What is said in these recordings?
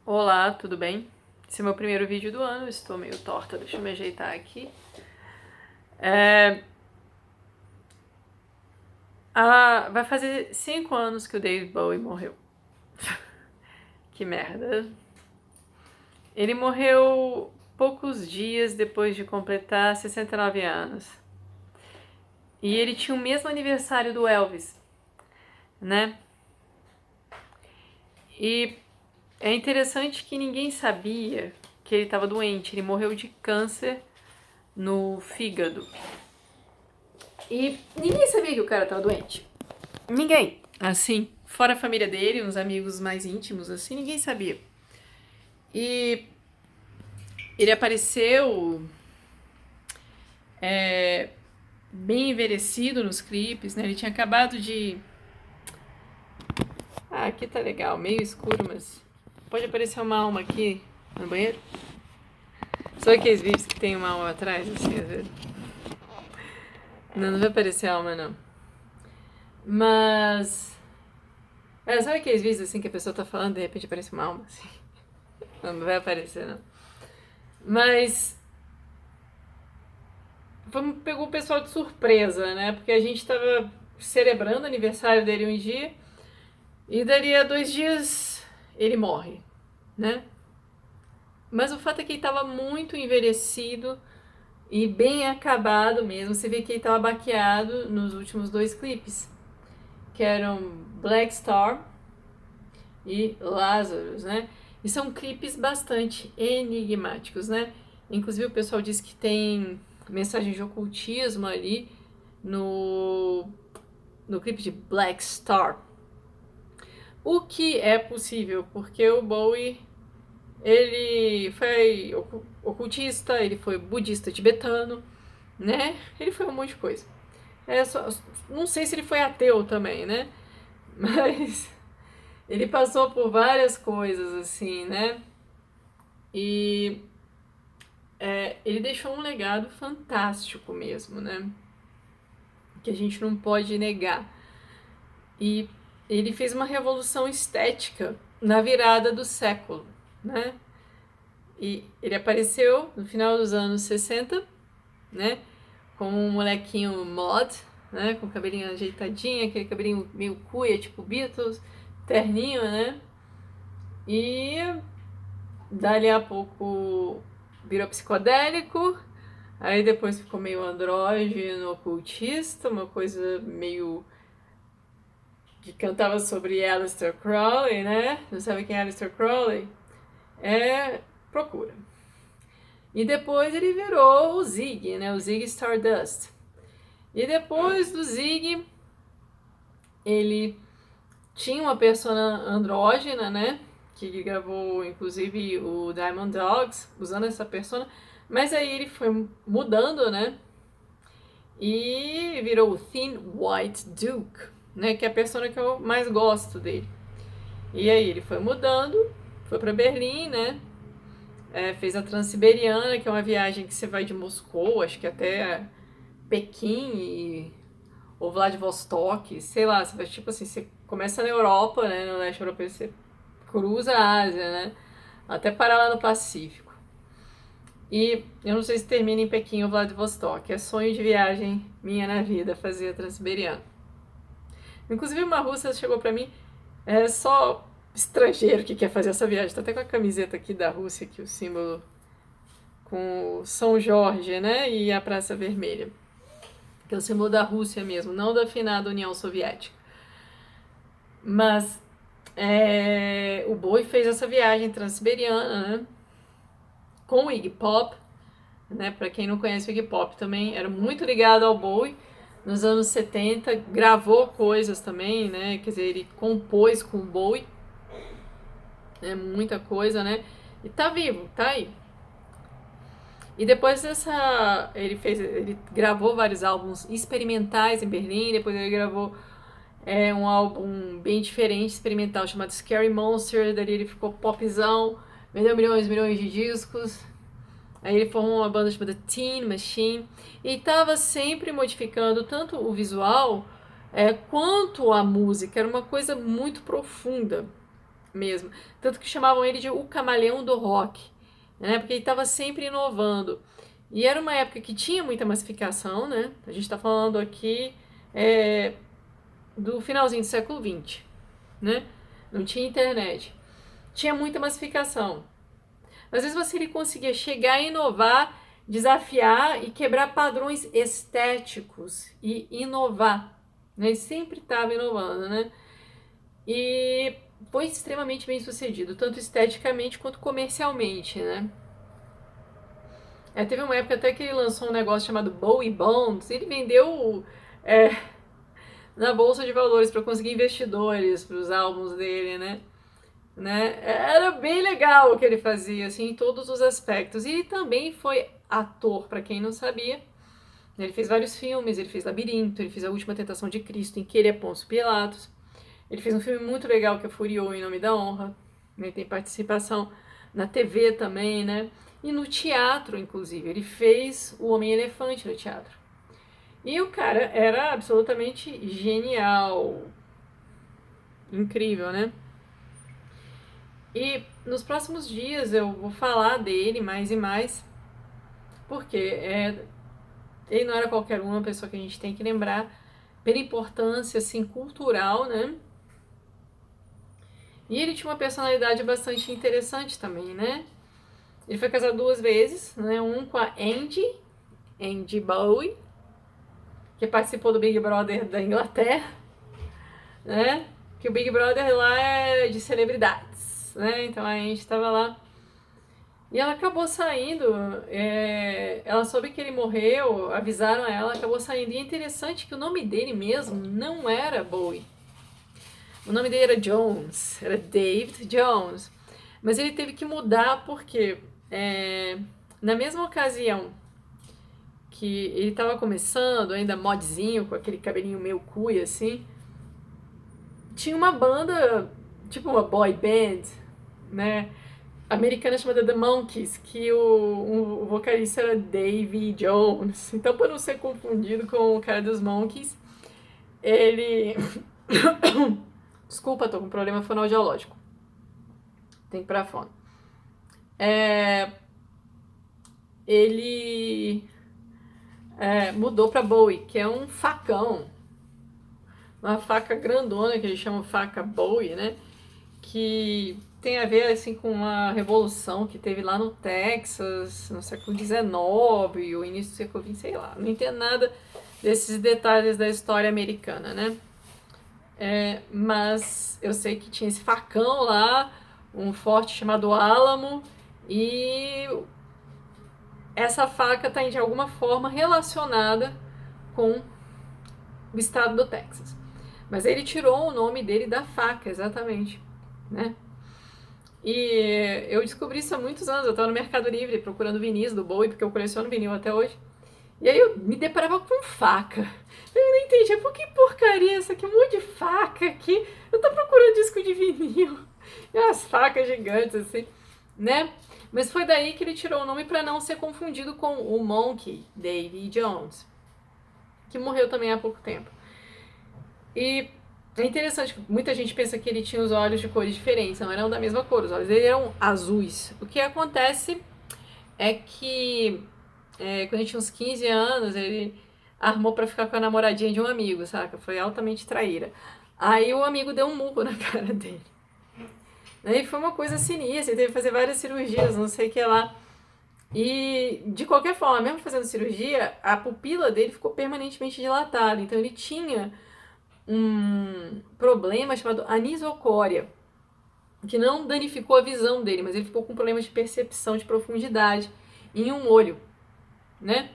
Olá, tudo bem? Esse é o meu primeiro vídeo do ano, estou meio torta, deixa eu me ajeitar aqui. Vai fazer 5 anos que o David Bowie morreu. Que merda. Ele morreu poucos dias depois de completar 69 anos. E ele tinha o mesmo aniversário do Elvis, né? E é interessante que ninguém sabia que ele estava doente. Ele morreu de câncer no fígado. E ninguém sabia que o cara estava doente. Ninguém. Assim, fora a família dele, uns amigos mais íntimos, assim, ninguém sabia. E ele apareceu bem envelhecido nos clipes, né? Ele tinha acabado de... Ah, aqui tá legal, meio escuro, mas... Pode aparecer uma alma aqui no banheiro? Sabe aqueles vídeos que tem uma alma atrás, assim, às vezes? Não, não vai aparecer alma, não. Mas... sabe aqueles vídeos, assim, que a pessoa tá falando e de repente aparece uma alma, assim? Não, não vai aparecer, não. Mas pegou o pessoal de surpresa, né? Porque a gente tava celebrando o aniversário dele um dia e dali a 2 dias ele morre, né? Mas o fato é que ele tava muito envelhecido e bem acabado mesmo. Você vê que ele tava baqueado nos últimos 2 clipes, que eram Black Star e Lazarus, né? E são clipes bastante enigmáticos, né? Inclusive o pessoal diz que tem mensagem de ocultismo ali no clipe de Black Star. O que é possível, porque o Bowie, ele foi ocultista, ele foi budista tibetano, né? Ele foi um monte de coisa. Não sei se ele foi ateu também, né? Mas ele passou por várias coisas, assim, né? E ele deixou um legado fantástico mesmo, né? Que a gente não pode negar. E ele fez uma revolução estética na virada do século, né? E ele apareceu no final dos anos 60, né? Como um molequinho mod, né? Com o cabelinho ajeitadinho, aquele cabelinho meio cuia, tipo Beatles, terninho, né? E dali a pouco virou psicodélico, aí depois ficou meio andrógeno, ocultista, uma coisa meio que cantava sobre Aleister Crowley, né? Não sabe quem é Aleister Crowley? Procura. E depois ele virou o Ziggy, né? O Ziggy Stardust. E depois do Ziggy, ele tinha uma persona andrógena, né? Que gravou inclusive o Diamond Dogs, usando essa persona. Mas aí ele foi mudando, né? E virou o Thin White Duke, né? Que é a persona que eu mais gosto dele. E aí ele foi mudando, foi para Berlim, né? Fez a Transiberiana, que é uma viagem que você vai de Moscou, acho que até Pequim ou Vladivostok, sei lá, você vai, tipo assim, você começa na Europa, né? No leste europeu, você cruza a Ásia, né? Até parar lá no Pacífico. E eu não sei se termina em Pequim ou Vladivostok. É sonho de viagem minha na vida fazer a Transiberiana. Inclusive uma russa chegou pra mim, é só estrangeiro que quer fazer essa viagem. Tá até com a camiseta aqui da Rússia, aqui o símbolo com o São Jorge, né? E a Praça Vermelha. Que é o símbolo da Rússia mesmo, não da finada União Soviética. Mas o Bowie fez essa viagem transiberiana, né? Com o Iggy Pop, né? Para quem não conhece o Iggy Pop também, era muito ligado ao Bowie. Nos anos 70, gravou coisas também, né? Quer dizer, ele compôs com o Bowie. Muita coisa, né? E tá vivo, tá aí. E depois dessa. Ele gravou vários álbuns experimentais em Berlim, depois ele gravou um álbum bem diferente, experimental, chamado Scary Monster, dali ele ficou popzão, vendeu milhões e milhões de discos. Aí ele formou uma banda chamada Teen Machine e estava sempre modificando tanto o visual quanto a música. Era uma coisa muito profunda, mesmo. Tanto que chamavam ele de o camaleão do rock, né? Porque ele estava sempre inovando. E era uma época que tinha muita massificação, né? A gente está falando aqui do finalzinho do século XX, né? Não tinha internet. Tinha muita massificação. Às vezes ele conseguia chegar a inovar, desafiar e quebrar padrões estéticos e inovar. Né? Ele sempre estava inovando, né? E foi extremamente bem sucedido, tanto esteticamente quanto comercialmente, né? Teve uma época até que ele lançou um negócio chamado Bowie Bonds. Ele vendeu na bolsa de valores para conseguir investidores para os álbuns dele, né? Era bem legal o que ele fazia, assim, em todos os aspectos. E ele também foi ator, para quem não sabia. Ele fez vários filmes, ele fez Labirinto, ele fez A Última Tentação de Cristo, em que ele é Pôncio Pilatos. Ele fez um filme muito legal que é Furiô em Nome da Honra. Ele tem participação na TV também, né? E no teatro, inclusive. Ele fez o Homem-Elefante no teatro. E o cara era absolutamente genial. Incrível, né? E nos próximos dias eu vou falar dele mais e mais, porque ele não era qualquer uma pessoa que a gente tem que lembrar pela importância assim, cultural, né? E ele tinha uma personalidade bastante interessante também, né? Ele foi casado 2 vezes, né? Um com a Andy Bowie, que participou do Big Brother da Inglaterra, né? Que o Big Brother lá é de celebridades, né? Então a Andy estava lá. E ela acabou saindo, ela soube que ele morreu, avisaram ela, acabou saindo. E é interessante que o nome dele mesmo não era Bowie. O nome dele era Jones, era David Jones. Mas ele teve que mudar porque na mesma ocasião que ele estava começando, ainda modzinho, com aquele cabelinho meio cuia assim, tinha uma banda, tipo uma boy band, né? Americana chamada The Monkees, que o vocalista era Davy Jones. Então, para não ser confundido com o cara dos Monkees, ele. Desculpa, tô com um problema fonoaudiológico. Tem que ir pra fone. Ele mudou pra Bowie, que é um facão. Uma faca grandona, que eles chamam faca Bowie, né? Que tem a ver assim com uma revolução que teve lá no Texas, no século XIX, o início do século XX, sei lá. Não entendo nada desses detalhes da história americana, né? Mas eu sei que tinha esse facão lá, um forte chamado Álamo, e essa faca está de alguma forma relacionada com o estado do Texas. Mas ele tirou o nome dele da faca, exatamente, né? E eu descobri isso há muitos anos. Eu estava no Mercado Livre procurando vinis do Bowie, porque eu coleciono vinil até hoje. E aí eu me deparava com faca. Eu não entendi, por que porcaria essa aqui? Um monte de faca aqui. Eu tô procurando disco de vinil. E as facas gigantes, assim, né? Mas foi daí que ele tirou o nome para não ser confundido com o Monkey, Davy Jones, que morreu também há pouco tempo. E é interessante que muita gente pensa que ele tinha os olhos de cores diferentes, não eram da mesma cor, os olhos dele eram azuis. O que acontece é que quando ele tinha uns 15 anos, ele armou pra ficar com a namoradinha de um amigo, saca? Foi altamente traíra. Aí o amigo deu um murro na cara dele. E foi uma coisa sinistra, ele teve que fazer várias cirurgias, não sei o que lá. E de qualquer forma, mesmo fazendo cirurgia, a pupila dele ficou permanentemente dilatada. Então ele tinha um problema chamado anisocória, que não danificou a visão dele, mas ele ficou com problemas de percepção de profundidade em um olho, né?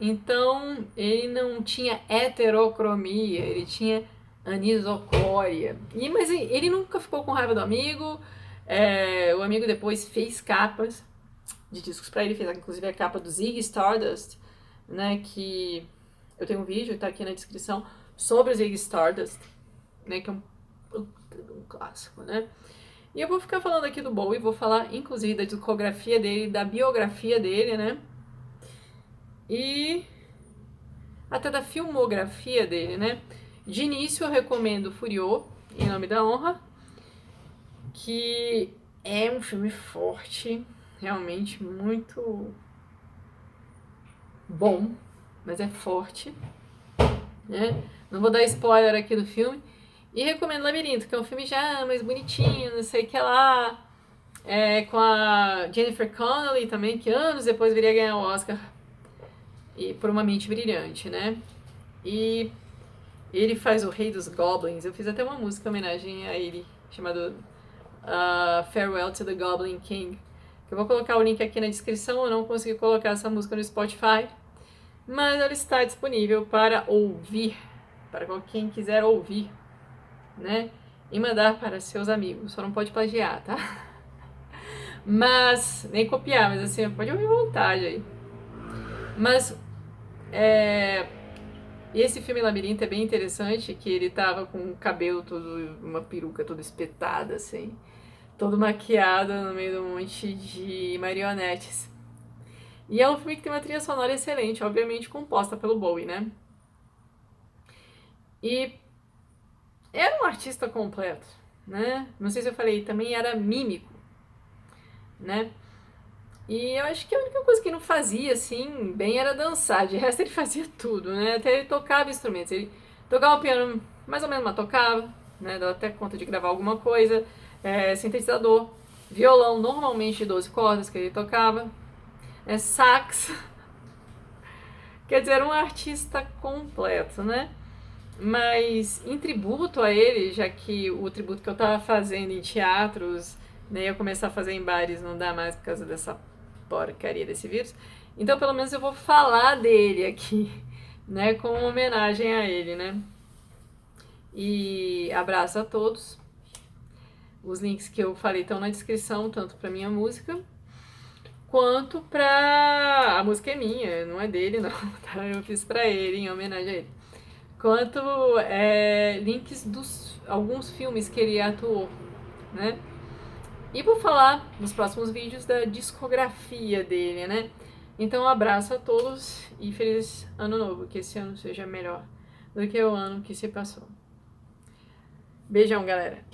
Então ele não tinha heterocromia, ele tinha anisocória. Mas ele nunca ficou com raiva do amigo. O amigo depois fez capas de discos para ele, fez inclusive a capa do Ziggy Stardust, né? Que eu tenho um vídeo, tá aqui na descrição, sobre o Ziggy Stardust, né? Que é um clássico, né? E eu vou ficar falando aqui do Bowie, vou falar inclusive da discografia dele, da biografia dele, né? E até da filmografia dele, né? De início eu recomendo Furiô, em Nome da Honra. que é um filme forte, realmente muito bom, mas é forte, né? Não vou dar spoiler aqui do filme. E recomendo Labirinto, que é um filme já mais bonitinho, não sei o que lá. Com a Jennifer Connelly também, que anos depois viria ganhar o Oscar e por Uma Mente Brilhante, né? E ele faz o Rei dos Goblins. Eu fiz até uma música em homenagem a ele, chamada Farewell to the Goblin King. Eu vou colocar o link aqui na descrição. Eu não consegui colocar essa música no Spotify, mas ela está disponível para ouvir, para quem quiser ouvir, né? E mandar para seus amigos. Só não pode plagiar, tá? Mas, nem copiar, mas assim, pode ouvir à vontade aí. Mas, esse filme Labirinto é bem interessante, que ele tava com o cabelo todo, uma peruca toda espetada, assim, todo maquiado no meio de um monte de marionetes. E é um filme que tem uma trilha sonora excelente, obviamente composta pelo Bowie, né? E era um artista completo, né? Não sei se eu falei, também era mímico, né? E eu acho que a única coisa que não fazia, assim, bem era dançar. De resto ele fazia tudo, né? Até ele tocava instrumentos. Ele tocava o piano mais ou menos, mas tocava, né? Dava até conta de gravar alguma coisa. Sintetizador, violão, normalmente de 12 cordas que ele tocava. Sax. Quer dizer, era um artista completo, né? Mas em tributo a ele, já que o tributo que eu tava fazendo em teatros, né, ia começar a fazer em bares, não dá mais por causa dessa porcaria desse vírus. Então, pelo menos eu vou falar dele aqui, né, com homenagem a ele, né? E abraço a todos. Os links que eu falei estão na descrição, tanto para minha música quanto pra. A música é minha, não é dele, não, tá? Eu fiz pra ele, em homenagem a ele. Quanto links dos alguns filmes que ele atuou, né? E vou falar nos próximos vídeos da discografia dele, né? Então, um abraço a todos e feliz ano novo. Que esse ano seja melhor do que o ano que se passou. Beijão, galera!